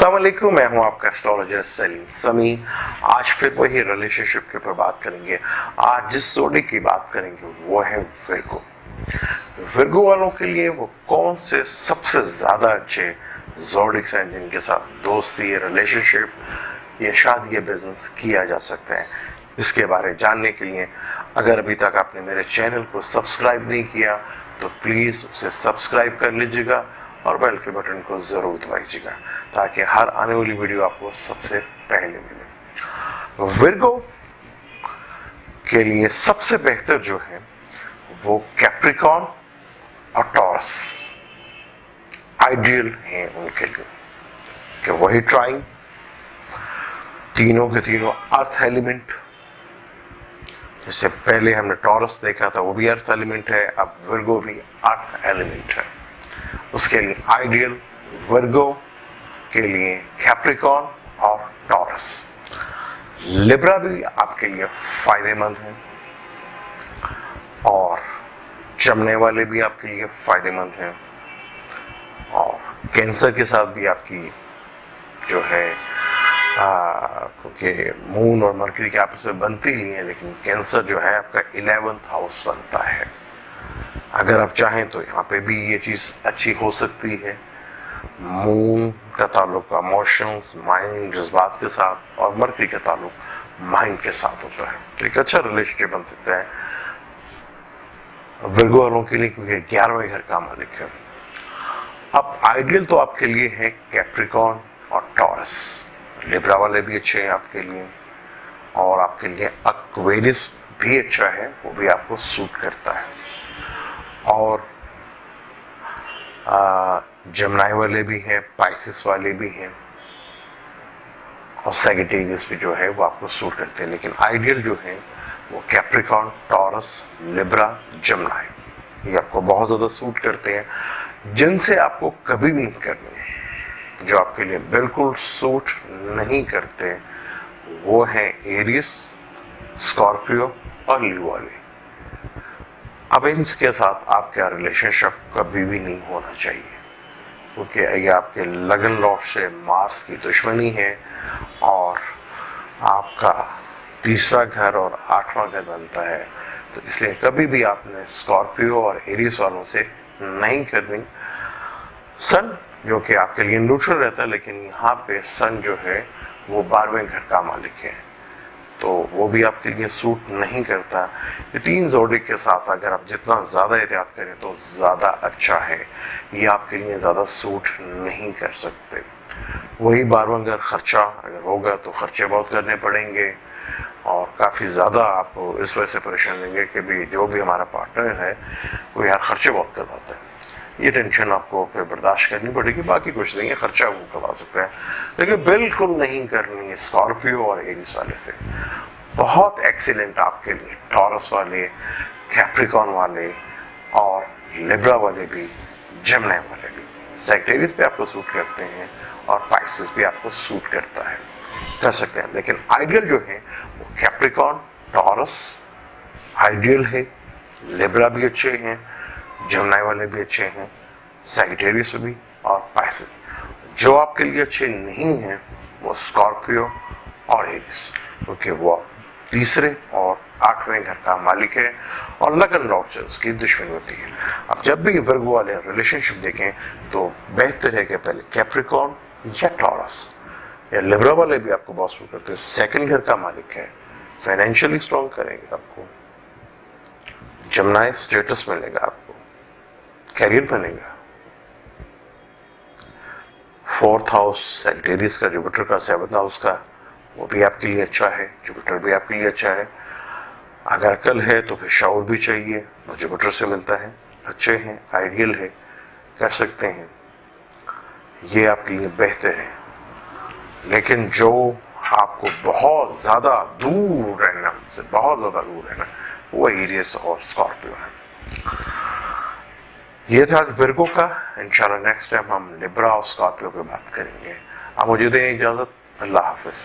अस्सलाम वालेकुम, मैं हूं आपका एस्ट्रोलॉजर सलीम समी। आज फिर वही रिलेशनशिप के ऊपर बात करेंगे। आज जिस जोड़ी की बात करेंगे वो है विर्गो। विर्गो वालों के लिए वो कौन से सबसे ज्यादा अच्छे जोडिक्स हैं जिनके साथ दोस्ती, रिलेशनशिप या शादी या बिजनेस किया जा सकता है, इसके बारे जानने के लिए अगर अभी तक आपने मेरे चैनल को सब्सक्राइब नहीं किया तो प्लीज उसे सब्सक्राइब कर लीजिएगा और बेल के बटन को जरूर दबाइएगा ताकि हर आने वाली वीडियो आपको सबसे पहले मिले। विर्गो के लिए सबसे बेहतर जो है वो कैप्रिकॉर्न और टॉरस आइडियल है उनके लिए कि वही ट्राइंग तीनों के तीनों अर्थ एलिमेंट। जैसे पहले हमने टॉरस देखा था वो भी अर्थ एलिमेंट है, अब विर्गो भी अर्थ एलिमेंट है। उसके लिए आइडियल विर्गो के लिए कैप्रिकॉर्न और टॉरस। लिब्रा भी आपके लिए फायदेमंद है और जमने वाले भी आपके लिए फायदेमंद हैं और कैंसर के साथ भी आपकी जो है क्योंकि मून और मरकरी के आपस में बनती नहीं है, लेकिन कैंसर जो है आपका 11th हाउस बनता है। अगर आप चाहें तो यहाँ पे भी ये चीज अच्छी हो सकती है। मून का ताल्लुक इमोशंस, माइंड, जज्बात के साथ और मरकरी का ताल्लुक माइंड के साथ होता है, तो एक अच्छा रिलेशनशिप बन सकता है विर्गो वालों के लिए क्योंकि 11वें घर का मालिक है। अब आइडियल तो आपके लिए है कैप्रिकॉर्न और टॉरस। लिब्रा वाले भी अच्छे हैं आपके लिए और आपके लिए एक्वेरियस भी अच्छा है, वो भी आपको सूट करता है और जमनाई वाले भी हैं, पाइसिस वाले भी हैं और सैगिटेरियस भी जो है वो आपको सूट करते हैं। लेकिन आइडियल जो है वो कैप्रिकॉर्न, टॉरस, लिब्रा, जमनाई, ये आपको बहुत ज़्यादा सूट करते हैं। जिनसे आपको कभी भी नहीं करनी है, जो आपके लिए बिल्कुल सूट नहीं करते, वो है एरियस, स्कॉर्पियो और लीओ वाले। अब इनके साथ आपका रिलेशनशिप कभी भी नहीं होना चाहिए क्योंकि ये आपके लगन लॉर्ड से मार्स की दुश्मनी है और आपका तीसरा घर और 8वां घर बनता है, तो इसलिए कभी भी आपने स्कॉर्पियो और एरियस वालों से नहीं करनी। सन जो कि आपके लिए न्यूट्रल रहता है, लेकिन यहाँ पे सन जो है वो 12वें घर का मालिक है, तो वो भी आपके लिए सूट नहीं करता। ये तीन जोडिक के साथ अगर आप जितना ज़्यादा एहतियात करें तो ज़्यादा अच्छा है, ये आपके लिए ज़्यादा सूट नहीं कर सकते। वही 12वां घर खर्चा अगर होगा तो खर्चे बहुत करने पड़ेंगे और काफ़ी ज़्यादा आपको इस वजह से परेशान लेंगे कि भी जो भी हमारा पार्टनर है वो यार खर्चे बहुत करवाता है। ये टेंशन आपको फिर बर्दाश्त करनी पड़ेगी, बाकी कुछ नहीं है, खर्चा वो करवा सकता है, लेकिन बिल्कुल नहीं करनी स्कॉर्पियो और एरिस वाले से। बहुत एक्सीलेंट आपके लिए टॉरस वाले, कैप्रिकॉर्न वाले और लिब्रा वाले भी, जमनाई वाले भी। सैजिटेरियस भी आपको सूट करते हैं और पाइसिस भी आपको सूट करता है, कर सकते हैं। लेकिन आइडियल जो है वो कैप्रिकॉर्न, टॉरस आइडियल है, लिब्रा भी अच्छे हैं, जमनाई वाले भी अच्छे हैं, सैजिटेरियस भी और पाइसिस। जो आपके लिए अच्छे नहीं हैं वो स्कॉर्पियो और एरिस, क्योंकि वो तीसरे और 8वें घर का मालिक है और लगन लॉर्ड से उसकी दुश्मनी होती है। अब जब भी विर्गो वाले रिलेशनशिप देखें तो बेहतर है कि पहले कैप्रिकॉर्न या टॉरस या लिब्रा वाले भी आपको बहुत सूट करते हैं। सेकंड घर का मालिक है, फाइनेंशियली स्ट्रॉन्ग करेंगे आपको, जमनाई स्टेटस मिलेगा आपको, कैरियर बनेगा। 4th हाउस सैजिटेरियस का, जुपिटर का, 7th हाउस का, वो भी आपके लिए अच्छा है, जुपिटर भी आपके लिए अच्छा है। अगर अकल है तो फिर शौर भी चाहिए, और जुपिटर से मिलता है, अच्छे हैं, आइडियल है, कर सकते हैं, ये आपके लिए बेहतर है। लेकिन जो आपको बहुत ज्यादा दूर रहना, से बहुत ज्यादा दूर रहना, वो एरियस और स्कॉर्पियो है। ये था विर्गो का। इंशाल्लाह नेक्स्ट टाइम हम लिब्रा और स्कॉर्पियो पे बात करेंगे। अब मुझे दें इजाजत, अल्लाह हाफिज।